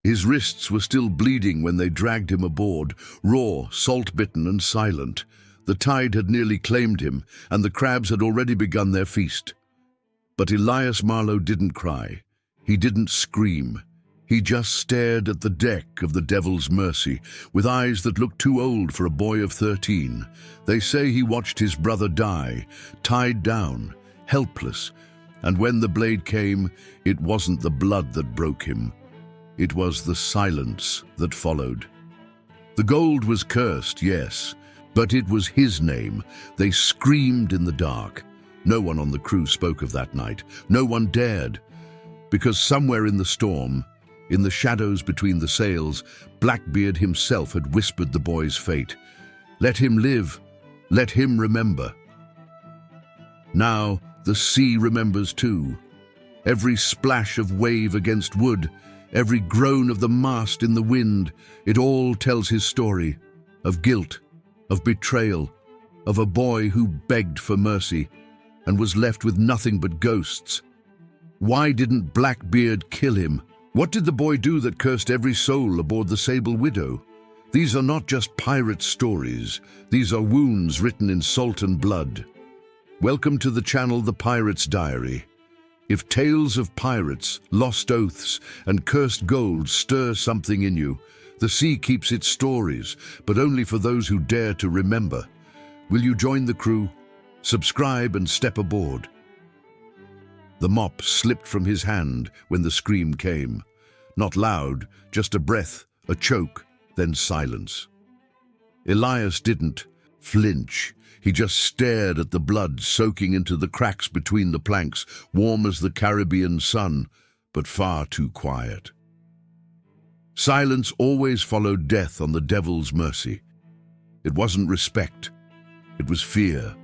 His wrists were still bleeding when they dragged him aboard, raw, salt-bitten and silent. The tide had nearly claimed him, and the crabs had already begun their feast. But Elias Marlowe didn't cry. He didn't scream. He just stared at the deck of the Devil's Mercy, with eyes that looked too old for a boy of 13. They say he watched his brother die, tied down, helpless, and when the blade came, it wasn't the blood that broke him. It was the silence that followed. The gold was cursed, yes, but it was his name. They screamed in the dark. No one on the crew spoke of that night. No one dared, because somewhere in the storm, in the shadows between the sails, Blackbeard himself had whispered the boy's fate. Let him live. Let him remember. Now the sea remembers too. Every splash of wave against wood, every groan of the mast in the wind, it all tells his story of guilt, of betrayal, of a boy who begged for mercy and was left with nothing but ghosts. Why didn't Blackbeard kill him? What did the boy do that cursed every soul aboard the Sable Widow? These are not just pirate stories. These are wounds written in salt and blood. Welcome to the channel The Pirate's Diary. If tales of pirates, lost oaths, and cursed gold stir something in you, the sea keeps its stories, but only for those who dare to remember. Will you join the crew? Subscribe and step aboard. The mop slipped from his hand when the scream came. Not loud, just a breath, a choke, then silence. Elias didn't flinch. He just stared at the blood soaking into the cracks between the planks, warm as the Caribbean sun, but far too quiet. Silence always followed death on the Devil's Mercy. It wasn't respect. It was fear.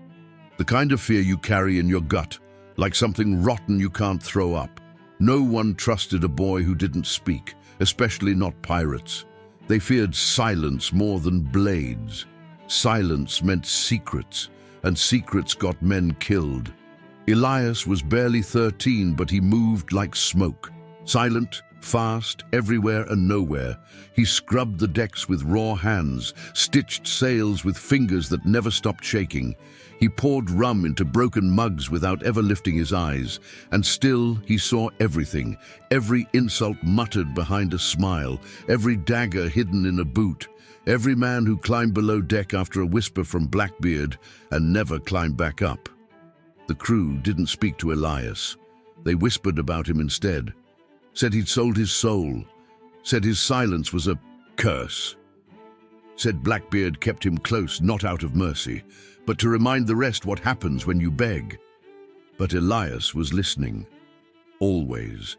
The kind of fear you carry in your gut, like something rotten you can't throw up. No one trusted a boy who didn't speak, especially not pirates. They feared silence more than blades. Silence meant secrets, and secrets got men killed. Elias was barely 13, but he moved like smoke. Silent, fast, everywhere and nowhere. He scrubbed the decks with raw hands, stitched sails with fingers that never stopped shaking. He poured rum into broken mugs without ever lifting his eyes, and still he saw everything, every insult muttered behind a smile, every dagger hidden in a boot, every man who climbed below deck after a whisper from Blackbeard and never climbed back up. The crew didn't speak to Elias. They whispered about him instead, said he'd sold his soul, said his silence was a curse, said Blackbeard kept him close, not out of mercy, but to remind the rest what happens when you beg. But Elias was listening, always.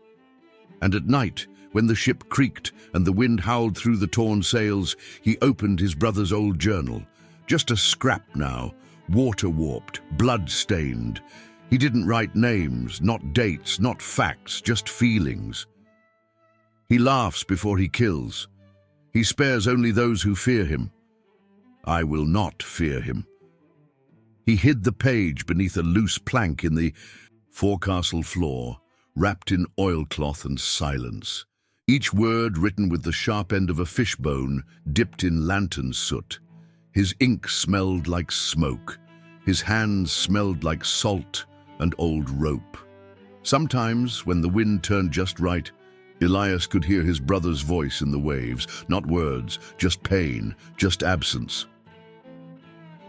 And at night, when the ship creaked and the wind howled through the torn sails, he opened his brother's old journal. Just a scrap now, water-warped, blood-stained. He didn't write names, not dates, not facts, just feelings. He laughs before he kills. He spares only those who fear him. I will not fear him. He hid the page beneath a loose plank in the forecastle floor, wrapped in oilcloth and silence. Each word written with the sharp end of a fishbone, dipped in lantern soot. His ink smelled like smoke. His hands smelled like salt and old rope. Sometimes, when the wind turned just right, Elias could hear his brother's voice in the waves, not words, just pain, just absence.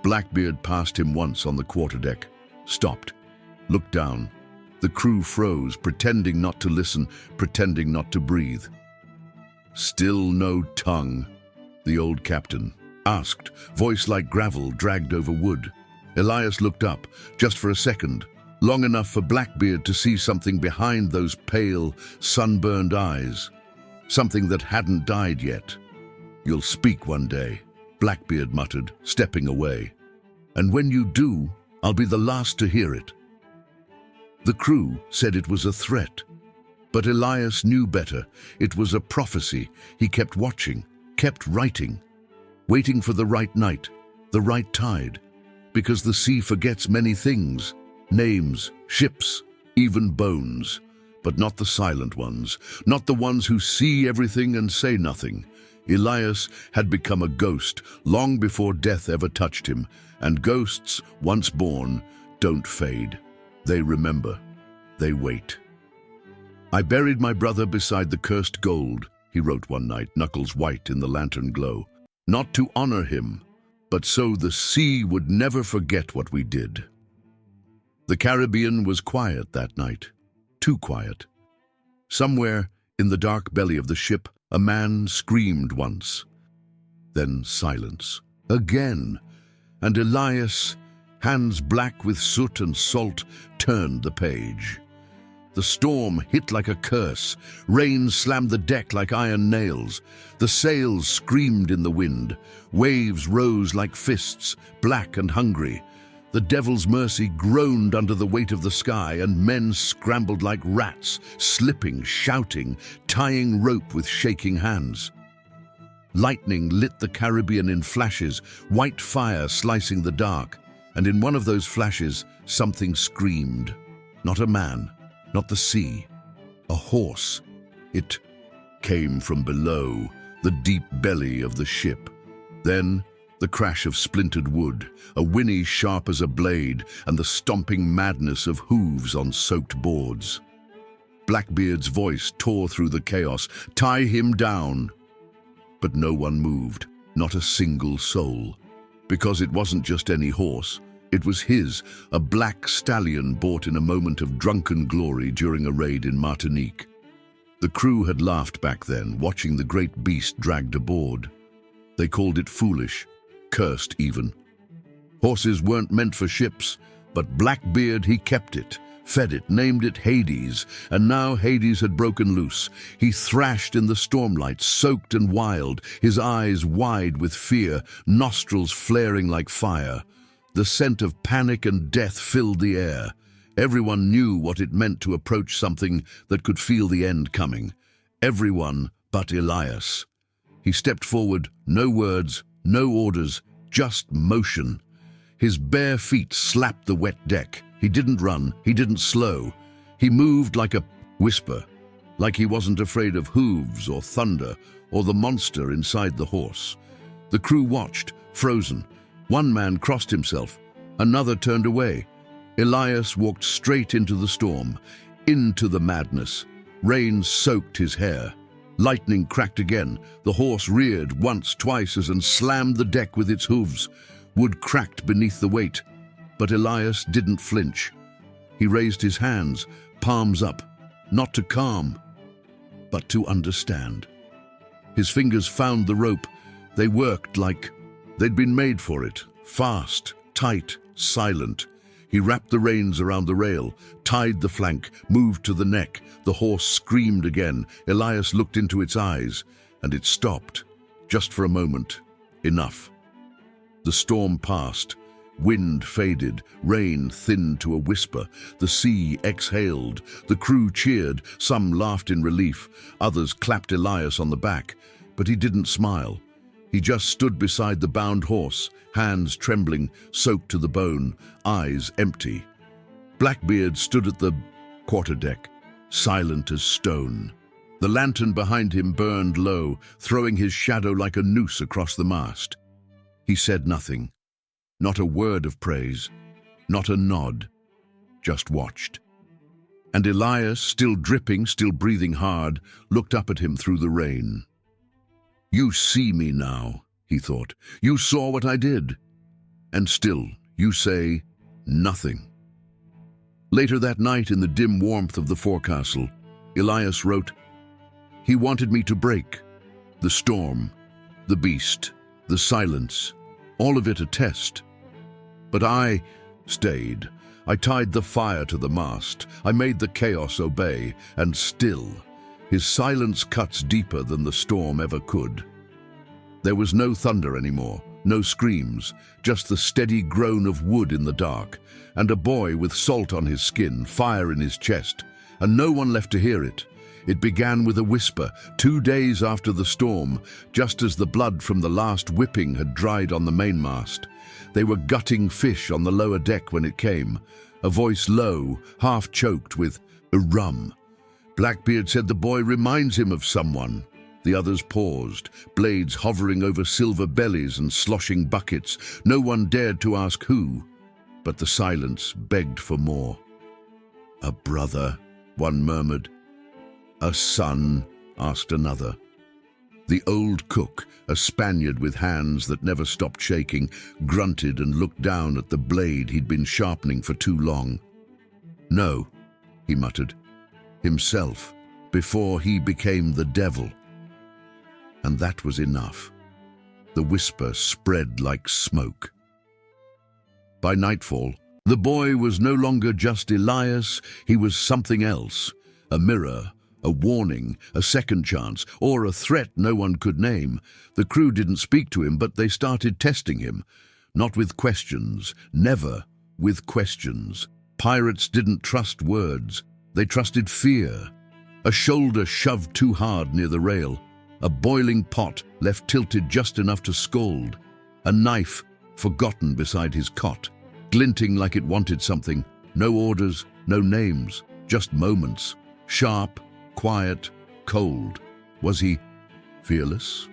Blackbeard passed him once on the quarterdeck, stopped, looked down. The crew froze, pretending not to listen, pretending not to breathe. Still no tongue, the old captain asked, voice like gravel dragged over wood. Elias looked up, just for a second, long enough for Blackbeard to see something behind those pale, sunburned eyes, something that hadn't died yet. You'll speak one day, Blackbeard muttered, stepping away. And when you do, I'll be the last to hear it. The crew said it was a threat, but Elias knew better. It was a prophecy. He kept watching, kept writing, waiting for the right night, the right tide, because the sea forgets many things, names, ships, even bones. But not the silent ones, not the ones who see everything and say nothing. Elias had become a ghost long before death ever touched him, and ghosts, once born, don't fade. They remember. They wait. "I buried my brother beside the cursed gold," he wrote one night, knuckles white in the lantern glow. "Not to honor him, but so the sea would never forget what we did." The Caribbean was quiet that night. Too quiet. Somewhere in the dark belly of the ship, a man screamed once. Then silence. Again. And Elias, hands black with soot and salt, turned the page. The storm hit like a curse. Rain slammed the deck like iron nails. The sails screamed in the wind. Waves rose like fists, black and hungry. The devil's mercy groaned under the weight of the sky, and men scrambled like rats, slipping, shouting, tying rope with shaking hands. Lightning lit the Caribbean in flashes, white fire slicing the dark, and in one of those flashes, something screamed. Not a man, not the sea, a horse. It came from below, the deep belly of the ship. Then the crash of splintered wood, a whinny sharp as a blade, and the stomping madness of hooves on soaked boards. Blackbeard's voice tore through the chaos, "Tie him down!" But no one moved, not a single soul. Because it wasn't just any horse. It was his, a black stallion bought in a moment of drunken glory during a raid in Martinique. The crew had laughed back then, watching the great beast dragged aboard. They called it foolish, cursed even. Horses weren't meant for ships, but Blackbeard, he kept it, fed it, named it Hades, and now Hades had broken loose. He thrashed in the stormlight, soaked and wild, his eyes wide with fear, nostrils flaring like fire. The scent of panic and death filled the air. Everyone knew what it meant to approach something that could feel the end coming. Everyone but Elias. He stepped forward, no words, no orders, just motion. His bare feet slapped the wet deck. He didn't run, he didn't slow. He moved like a whisper, like he wasn't afraid of hooves or thunder or the monster inside the horse. The crew watched, frozen. One man crossed himself, another turned away. Elias walked straight into the storm, into the madness. Rain soaked his hair. Lightning cracked again. The horse reared once, twice, and slammed the deck with its hooves. Wood cracked beneath the weight, but Elias didn't flinch. He raised his hands, palms up, not to calm, but to understand. His fingers found the rope. They worked like they'd been made for it, fast, tight, silent. He wrapped the reins around the rail, tied the flank, moved to the neck. The horse screamed again. Elias looked into its eyes, and it stopped, just for a moment. Enough. The storm passed. Wind faded, rain thinned to a whisper. The sea exhaled. The crew cheered. Some laughed in relief. Others clapped Elias on the back. But he didn't smile. He just stood beside the bound horse, hands trembling, soaked to the bone, eyes empty. Blackbeard stood at the quarterdeck, silent as stone. The lantern behind him burned low, throwing his shadow like a noose across the mast. He said nothing, not a word of praise, not a nod, just watched. And Elias, still dripping, still breathing hard, looked up at him through the rain. "You see me now," he thought. "You saw what I did. And still, you say nothing." Later that night, in the dim warmth of the forecastle, Elias wrote, "He wanted me to break. The storm, the beast, the silence, all of it a test. But I stayed. I tied the fire to the mast. I made the chaos obey, and still, his silence cuts deeper than the storm ever could." There was no thunder anymore, no screams, just the steady groan of wood in the dark, and a boy with salt on his skin, fire in his chest, and no one left to hear it. It began with a whisper, 2 days after the storm, just as the blood from the last whipping had dried on the mainmast. They were gutting fish on the lower deck when it came, a voice low, half choked with rum. Blackbeard said the boy reminds him of someone. The others paused, blades hovering over silver bellies and sloshing buckets. No one dared to ask who, but the silence begged for more. "A brother," one murmured. "A son," asked another. The old cook, a Spaniard with hands that never stopped shaking, grunted and looked down at the blade he'd been sharpening for too long. "No," he muttered, "himself, before he became the devil." And that was enough. The whisper spread like smoke. By nightfall, the boy was no longer just Elias, he was something else. A mirror, a warning, a second chance, or a threat no one could name. The crew didn't speak to him, but they started testing him. Not with questions, never with questions. Pirates didn't trust words, they trusted fear. A shoulder shoved too hard near the rail. A boiling pot left tilted just enough to scald. A knife forgotten beside his cot, glinting like it wanted something. No orders, no names, just moments. Sharp, quiet, cold. Was he fearless?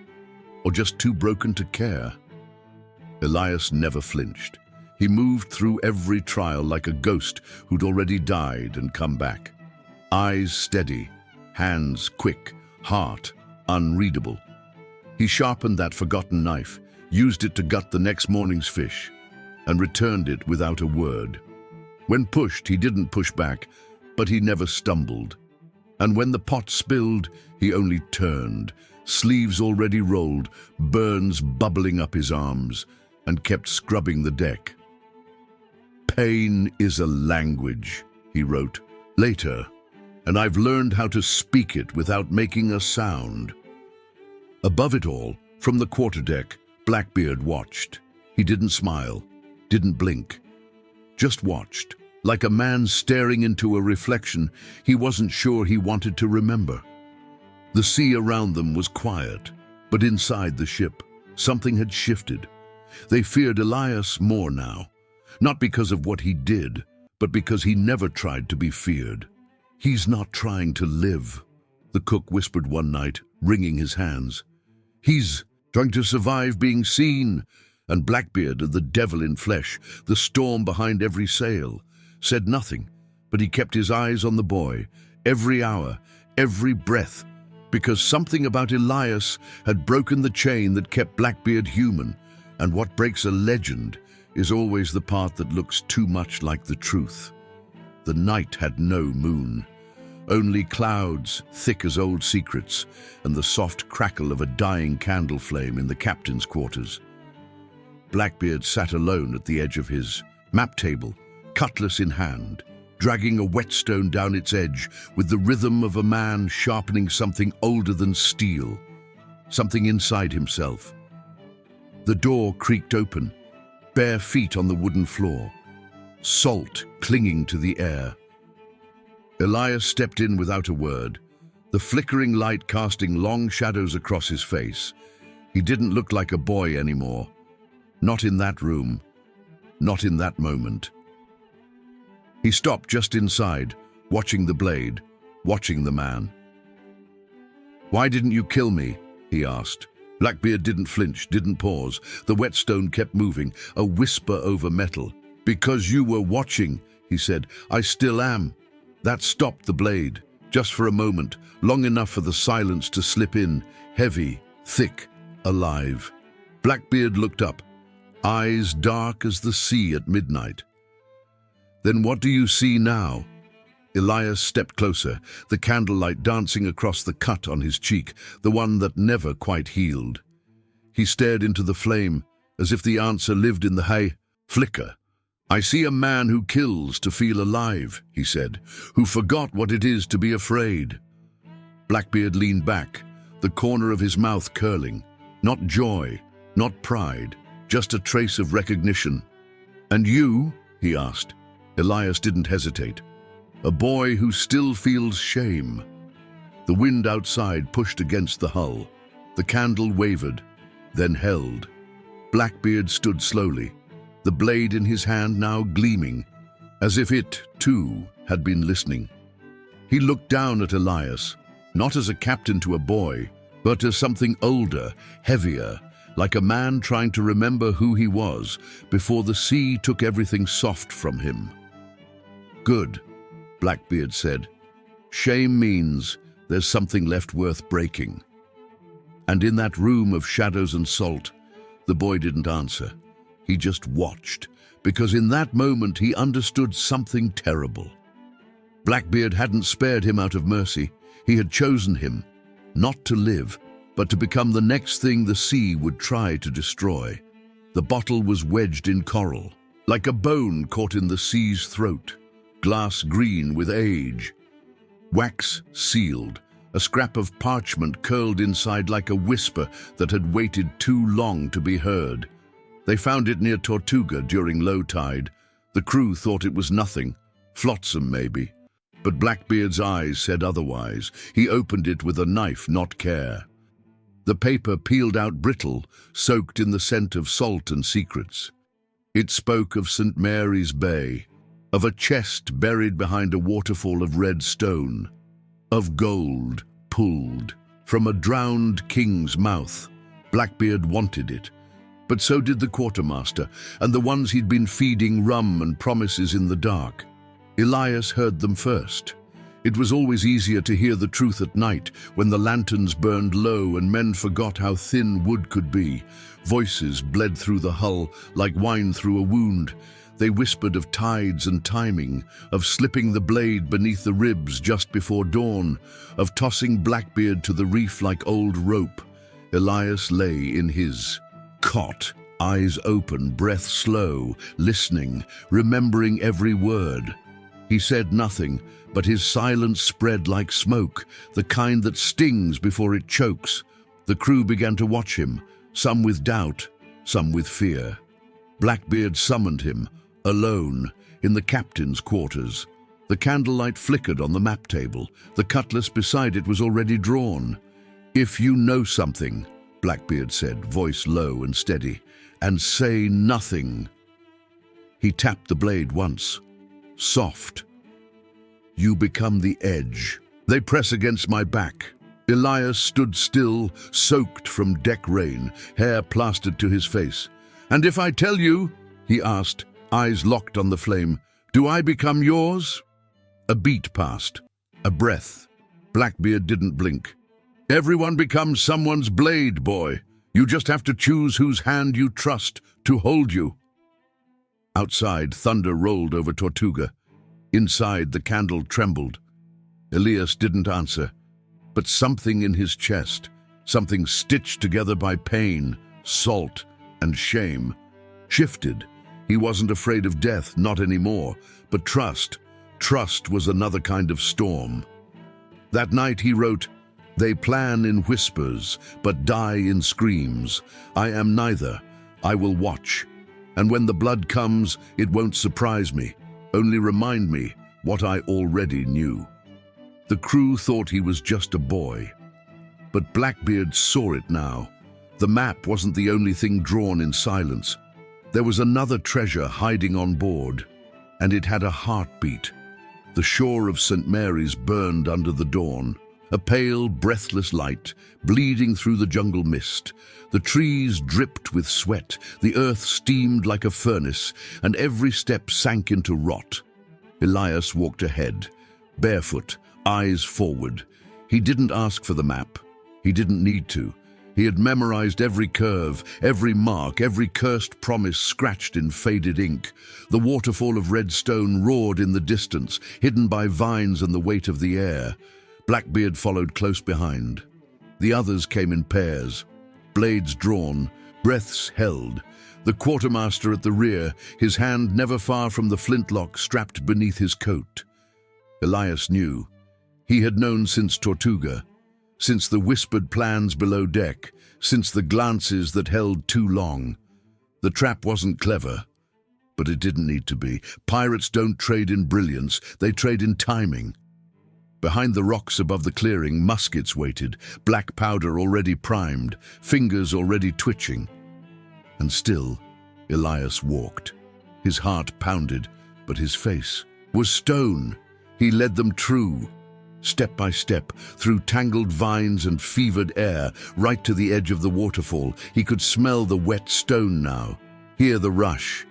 Or just too broken to care? Elias never flinched. He moved through every trial like a ghost who'd already died and come back. Eyes steady, hands quick, heart unreadable. He sharpened that forgotten knife, used it to gut the next morning's fish, and returned it without a word. When pushed, he didn't push back, but he never stumbled. And when the pot spilled, he only turned, sleeves already rolled, burns bubbling up his arms, and kept scrubbing the deck. "Pain is a language," he wrote later, "and I've learned how to speak it without making a sound." Above it all, from the quarterdeck, Blackbeard watched. He didn't smile, didn't blink, just watched. Like a man staring into a reflection he wasn't sure he wanted to remember. The sea around them was quiet, but inside the ship, something had shifted. They feared Elias more now, not because of what he did, but because he never tried to be feared. "He's not trying to live," the cook whispered one night, wringing his hands. "He's trying to survive being seen." And Blackbeard, the devil in flesh, the storm behind every sail, said nothing, but he kept his eyes on the boy, every hour, every breath, because something about Elias had broken the chain that kept Blackbeard human, and what breaks a legend is always the part that looks too much like the truth. The night had no moon, only clouds thick as old secrets, and the soft crackle of a dying candle flame in the captain's quarters. Blackbeard sat alone at the edge of his map table, cutlass in hand, dragging a whetstone down its edge with the rhythm of a man sharpening something older than steel, something inside himself. The door creaked open, bare feet on the wooden floor, salt clinging to the air. Elias stepped in without a word, the flickering light casting long shadows across his face. He didn't look like a boy anymore. Not in that room, not in that moment. He stopped just inside, watching the blade, watching the man. "Why didn't you kill me?" he asked. Blackbeard didn't flinch, didn't pause. The whetstone kept moving, a whisper over metal. "Because you were watching," he said. "I still am." That stopped the blade, just for a moment, long enough for the silence to slip in, heavy, thick, alive. Blackbeard looked up, eyes dark as the sea at midnight. "Then what do you see now?" Elias stepped closer, the candlelight dancing across the cut on his cheek, the one that never quite healed. He stared into the flame, as if the answer lived in the flicker. "I see a man who kills to feel alive," he said, "who forgot what it is to be afraid." Blackbeard leaned back, the corner of his mouth curling. Not joy, not pride, just a trace of recognition. "And you?" he asked. Elias didn't hesitate. "A boy who still feels shame." The wind outside pushed against the hull. The candle wavered, then held. Blackbeard stood slowly, the blade in his hand now gleaming, as if it, too, had been listening. He looked down at Elias, not as a captain to a boy, but as something older, heavier, like a man trying to remember who he was before the sea took everything soft from him. "Good," Blackbeard said. "Shame means there's something left worth breaking." And in that room of shadows and salt, the boy didn't answer. He just watched, because in that moment he understood something terrible. Blackbeard hadn't spared him out of mercy. He had chosen him, not to live, but to become the next thing the sea would try to destroy. The bottle was wedged in coral, like a bone caught in the sea's throat, glass green with age. Wax sealed, a scrap of parchment curled inside like a whisper that had waited too long to be heard. They found it near Tortuga during low tide. The crew thought it was nothing, flotsam maybe. But Blackbeard's eyes said otherwise. He opened it with a knife, not care. The paper peeled out brittle, soaked in the scent of salt and secrets. It spoke of St. Mary's Bay, of a chest buried behind a waterfall of red stone, of gold pulled from a drowned king's mouth. Blackbeard wanted it, but so did the quartermaster and the ones he'd been feeding rum and promises in the dark. Elias heard them first. It was always easier to hear the truth at night when the lanterns burned low and men forgot how thin wood could be. Voices bled through the hull like wine through a wound. They whispered of tides and timing, of slipping the blade beneath the ribs just before dawn, of tossing Blackbeard to the reef like old rope. Elias lay in his cot, eyes open, breath slow, listening, remembering every word. He said nothing, but his silence spread like smoke, the kind that stings before it chokes. The crew began to watch him, some with doubt, some with fear. Blackbeard summoned him, alone, in the captain's quarters. The candlelight flickered on the map table. The cutlass beside it was already drawn. "If you know something," Blackbeard said, voice low and steady, "and say nothing." He tapped the blade once. Soft. "You become the edge. They press against my back." Elias stood still, soaked from deck rain, hair plastered to his face. "And if I tell you," he asked, eyes locked on the flame, "do I become yours?" A beat passed, a breath. Blackbeard didn't blink. "Everyone becomes someone's blade, boy. You just have to choose whose hand you trust to hold you." Outside, thunder rolled over Tortuga. Inside, the candle trembled. Elias didn't answer, but something in his chest, something stitched together by pain, salt, and shame, shifted. He wasn't afraid of death, not anymore, but trust. Trust was another kind of storm. That night he wrote, "They plan in whispers, but die in screams. I am neither. I will watch. And when the blood comes, it won't surprise me, only remind me what I already knew." The crew thought he was just a boy, but Blackbeard saw it now. The map wasn't the only thing drawn in silence. There was another treasure hiding on board, and it had a heartbeat. The shore of St. Mary's burned under the dawn, a pale, breathless light, bleeding through the jungle mist. The trees dripped with sweat, the earth steamed like a furnace, and every step sank into rot. Elias walked ahead, barefoot, eyes forward. He didn't ask for the map. He didn't need to. He had memorized every curve, every mark, every cursed promise scratched in faded ink. The waterfall of red stone roared in the distance, hidden by vines and the weight of the air. Blackbeard followed close behind. The others came in pairs, blades drawn, breaths held. The quartermaster at the rear, his hand never far from the flintlock strapped beneath his coat. Elias knew. He had known since Tortuga, since the whispered plans below deck, since the glances that held too long. The trap wasn't clever, but it didn't need to be. Pirates don't trade in brilliance, they trade in timing. Behind the rocks above the clearing, muskets waited, black powder already primed, fingers already twitching. And still, Elias walked. His heart pounded, but his face was stone. He led them true. step by step, through tangled vines and fevered air, right to the edge of the waterfall. He could smell the wet stone now, hear the rush.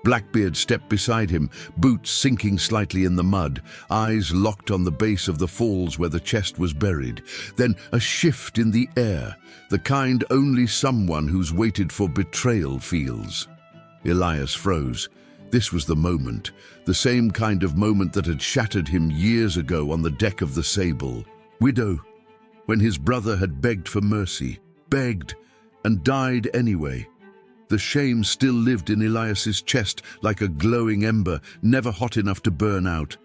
Blackbeard stepped beside him, boots sinking slightly in the mud, eyes locked on the base of the falls where the chest was buried. Then a shift in the air, the kind only someone who's waited for betrayal feels. Elias froze. This was the moment, the same kind of moment that had shattered him years ago on the deck of the Sable. Widow, when his brother had begged for mercy, begged, and died anyway. The shame still lived in Elias's chest like a glowing ember, never hot enough to burn out.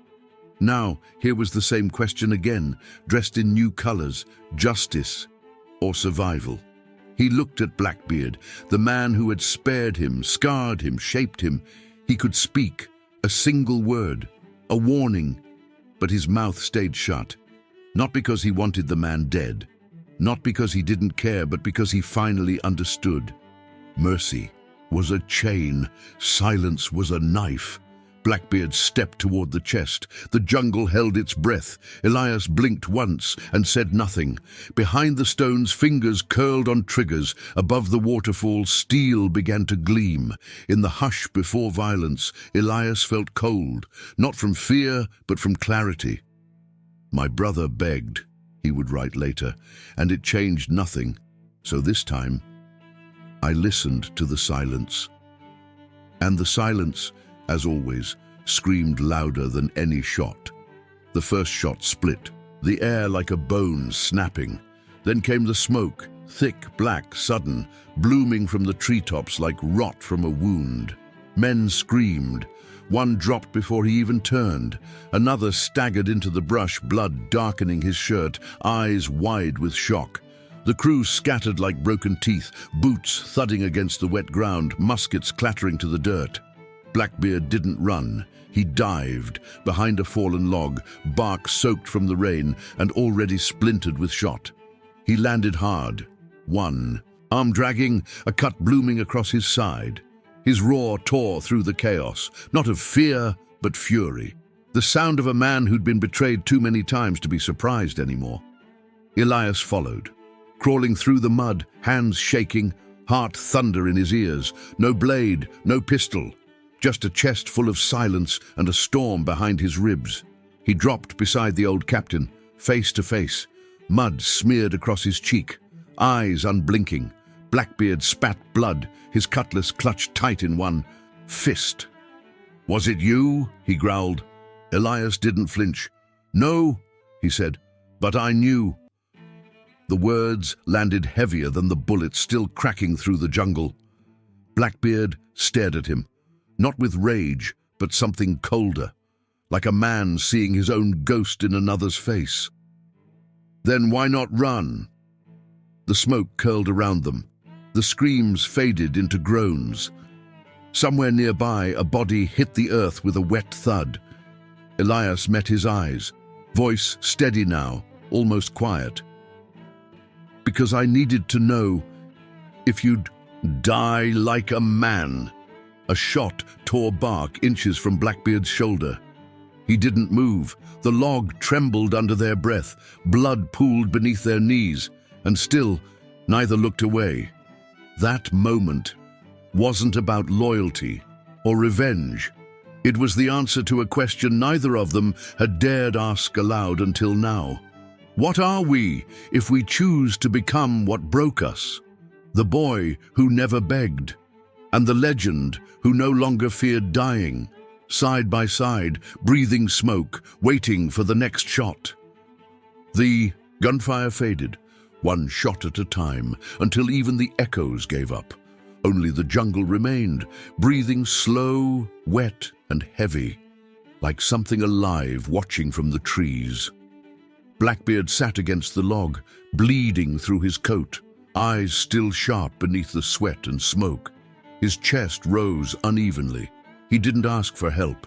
Now, here was the same question again, dressed in new colors: justice or survival. He looked at Blackbeard, the man who had spared him, scarred him, shaped him. He could speak, a single word, a warning, but his mouth stayed shut. Not because he wanted the man dead, not because he didn't care, but because he finally understood. Mercy was a chain, silence was a knife. Blackbeard stepped toward the chest. The jungle held its breath. Elias blinked once and said nothing. Behind the stones, fingers curled on triggers. Above the waterfall, steel began to gleam. In the hush before violence, Elias felt cold, not from fear, but from clarity. "My brother begged," he would write later, "and it changed nothing. So this time, I listened to the silence." And the silence, as always, screamed louder than any shot. The first shot split, the air like a bone snapping. Then came the smoke, thick, black, sudden, blooming from the treetops like rot from a wound. Men screamed. One dropped before he even turned. Another staggered into the brush, blood darkening his shirt, eyes wide with shock. The crew scattered like broken teeth, boots thudding against the wet ground, muskets clattering to the dirt. Blackbeard didn't run. He dived behind a fallen log, bark soaked from the rain and already splintered with shot. He landed hard. One. Arm dragging, a cut blooming across his side. His roar tore through the chaos, not of fear, but fury. The sound of a man who'd been betrayed too many times to be surprised anymore. Elias followed. Crawling through the mud, hands shaking, heart thunder in his ears. No blade, no pistol, just a chest full of silence and a storm behind his ribs. He dropped beside the old captain, face to face, mud smeared across his cheek, eyes unblinking. Blackbeard spat blood, his cutlass clutched tight in one fist. "Was it you?" he growled. Elias didn't flinch. "No," he said, "but I knew." The words landed heavier than the bullets still cracking through the jungle. Blackbeard stared at him, not with rage, but something colder, like a man seeing his own ghost in another's face. "Then why not run?" The smoke curled around them. The screams faded into groans. Somewhere nearby, a body hit the earth with a wet thud. Elias met his eyes, voice steady now, almost quiet. "Because I needed to know if you'd die like a man." A shot tore bark inches from Blackbeard's shoulder. He didn't move. The log trembled under their breath. Blood pooled beneath their knees, and still neither looked away. That moment wasn't about loyalty or revenge. It was the answer to a question neither of them had dared ask aloud until now. What are we if we choose to become what broke us? The boy who never begged, and the legend who no longer feared dying, side by side, breathing smoke, waiting for the next shot. The gunfire faded, one shot at a time, until even the echoes gave up. Only the jungle remained, breathing slow, wet, and heavy, like something alive watching from the trees. Blackbeard sat against the log, bleeding through his coat, eyes still sharp beneath the sweat and smoke. His chest rose unevenly. He didn't ask for help.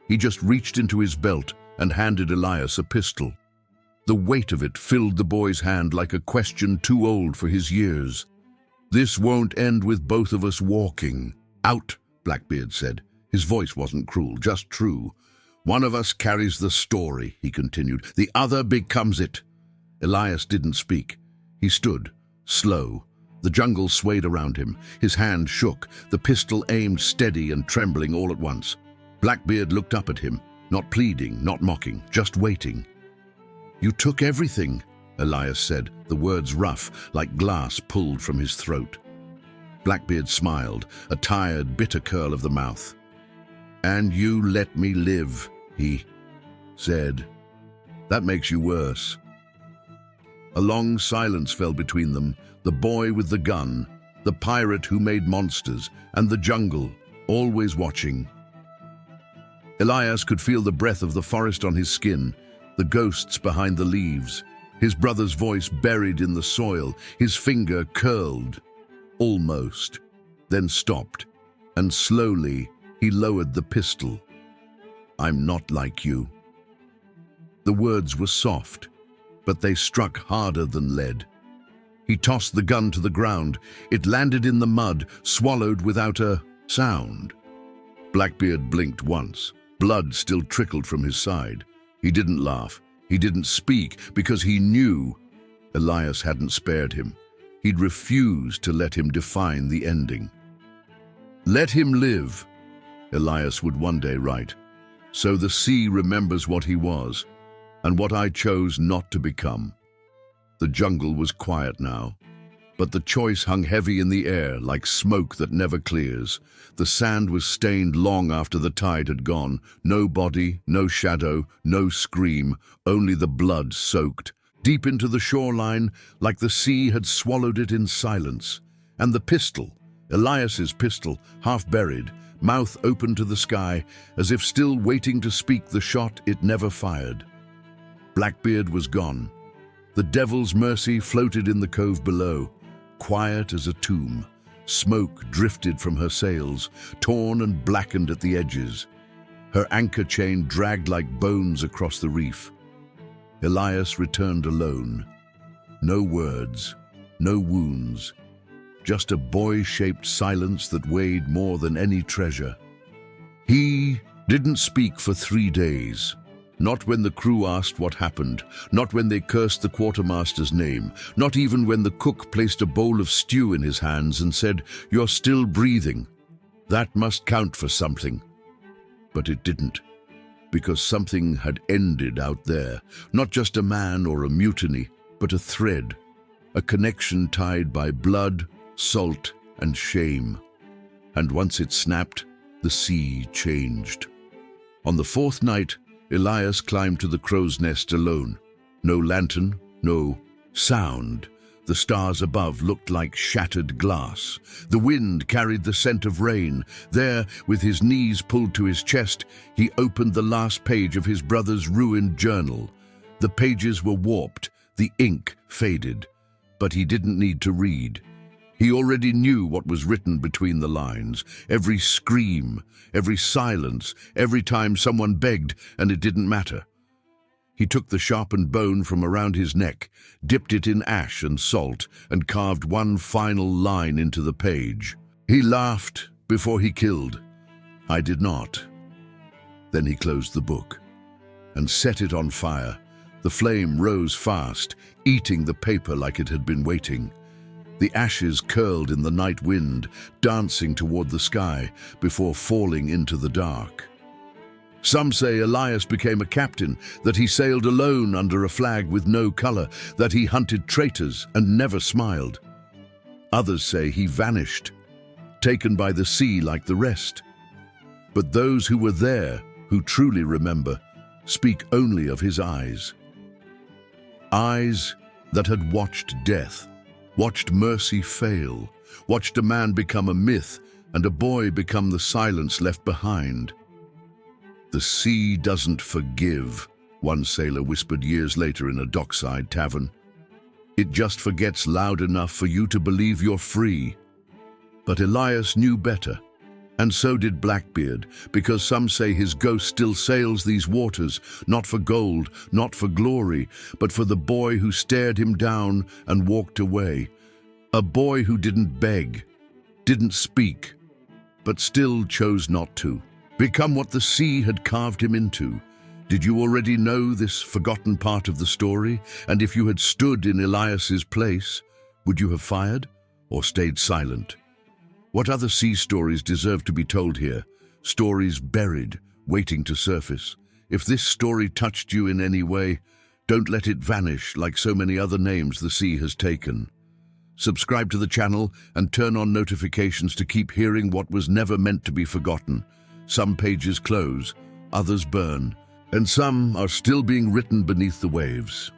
He just reached into his belt and handed Elias a pistol. The weight of it filled the boy's hand like a question too old for his years. "This won't end with both of us walking." "Out," Blackbeard said. His voice wasn't cruel, just true. One of us carries the story, he continued. The other becomes it. Elias didn't speak. He stood, slow. The jungle swayed around him. His hand shook, the pistol aimed steady and trembling all at once. Blackbeard looked up at him, not pleading, not mocking, just waiting. You took everything, Elias said, the words rough, like glass pulled from his throat. Blackbeard smiled, a tired, bitter curl of the mouth. And you let me live, he said. That makes you worse. A long silence fell between them, the boy with the gun, the pirate who made monsters, and the jungle, always watching. Elias could feel the breath of the forest on his skin, the ghosts behind the leaves, his brother's voice buried in the soil, his finger curled, almost, then stopped, and slowly he lowered the pistol. I'm not like you. The words were soft, but they struck harder than lead. He tossed the gun to the ground. It landed in the mud, swallowed without a sound. Blackbeard blinked once. Blood still trickled from his side. He didn't laugh. He didn't speak because he knew Elias hadn't spared him. He'd refused to let him define the ending. Let him live, Elias would one day write. So the sea remembers what he was, and what I chose not to become. The jungle was quiet now, but the choice hung heavy in the air like smoke that never clears. The sand was stained long after the tide had gone. No body, no shadow, no scream, only the blood soaked deep into the shoreline like the sea had swallowed it in silence. And the pistol, Elias's pistol, half buried, mouth open to the sky, as if still waiting to speak the shot it never fired. Blackbeard was gone. The devil's mercy floated in the cove below, quiet as a tomb. Smoke drifted from her sails, torn and blackened at the edges. Her anchor chain dragged like bones across the reef. Elias returned alone. No words, no wounds, just a boy-shaped silence that weighed more than any treasure. He didn't speak for 3 days. Not when the crew asked what happened, not when they cursed the quartermaster's name, not even when the cook placed a bowl of stew in his hands and said, "You're still breathing. That must count for something." But it didn't, because something had ended out there, not just a man or a mutiny, but a thread, a connection tied by blood, salt, and shame. And once it snapped, the sea changed. On the 4th night, Elias climbed to the crow's nest alone. No lantern, no sound. The stars above looked like shattered glass. The wind carried the scent of rain. There, with his knees pulled to his chest, he opened the last page of his brother's ruined journal. The pages were warped, the ink faded, but he didn't need to read. He already knew what was written between the lines, every scream, every silence, every time someone begged, and it didn't matter. He took the sharpened bone from around his neck, dipped it in ash and salt, and carved one final line into the page. He laughed before he killed. I did not. Then he closed the book and set it on fire. The flame rose fast, eating the paper like it had been waiting. The ashes curled in the night wind, dancing toward the sky before falling into the dark. Some say Elias became a captain, that he sailed alone under a flag with no color, that he hunted traitors and never smiled. Others say he vanished, taken by the sea like the rest. But those who were there, who truly remember, speak only of his eyes. Eyes that had watched death, watched mercy fail, watched a man become a myth and a boy become the silence left behind. The sea doesn't forgive, one sailor whispered years later in a dockside tavern. It just forgets loud enough for you to believe you're free. But Elias knew better, and so did Blackbeard, because some say his ghost still sails these waters, not for gold, not for glory, but for the boy who stared him down and walked away. A boy who didn't beg, didn't speak, but still chose not to. become what the sea had carved him into. Did you already know this forgotten part of the story? And if you had stood in Elias's place, would you have fired or stayed silent? What other sea stories deserve to be told here? Stories buried, waiting to surface. If this story touched you in any way, don't let it vanish like so many other names the sea has taken. Subscribe to the channel and turn on notifications to keep hearing what was never meant to be forgotten. Some pages close, others burn, and some are still being written beneath the waves.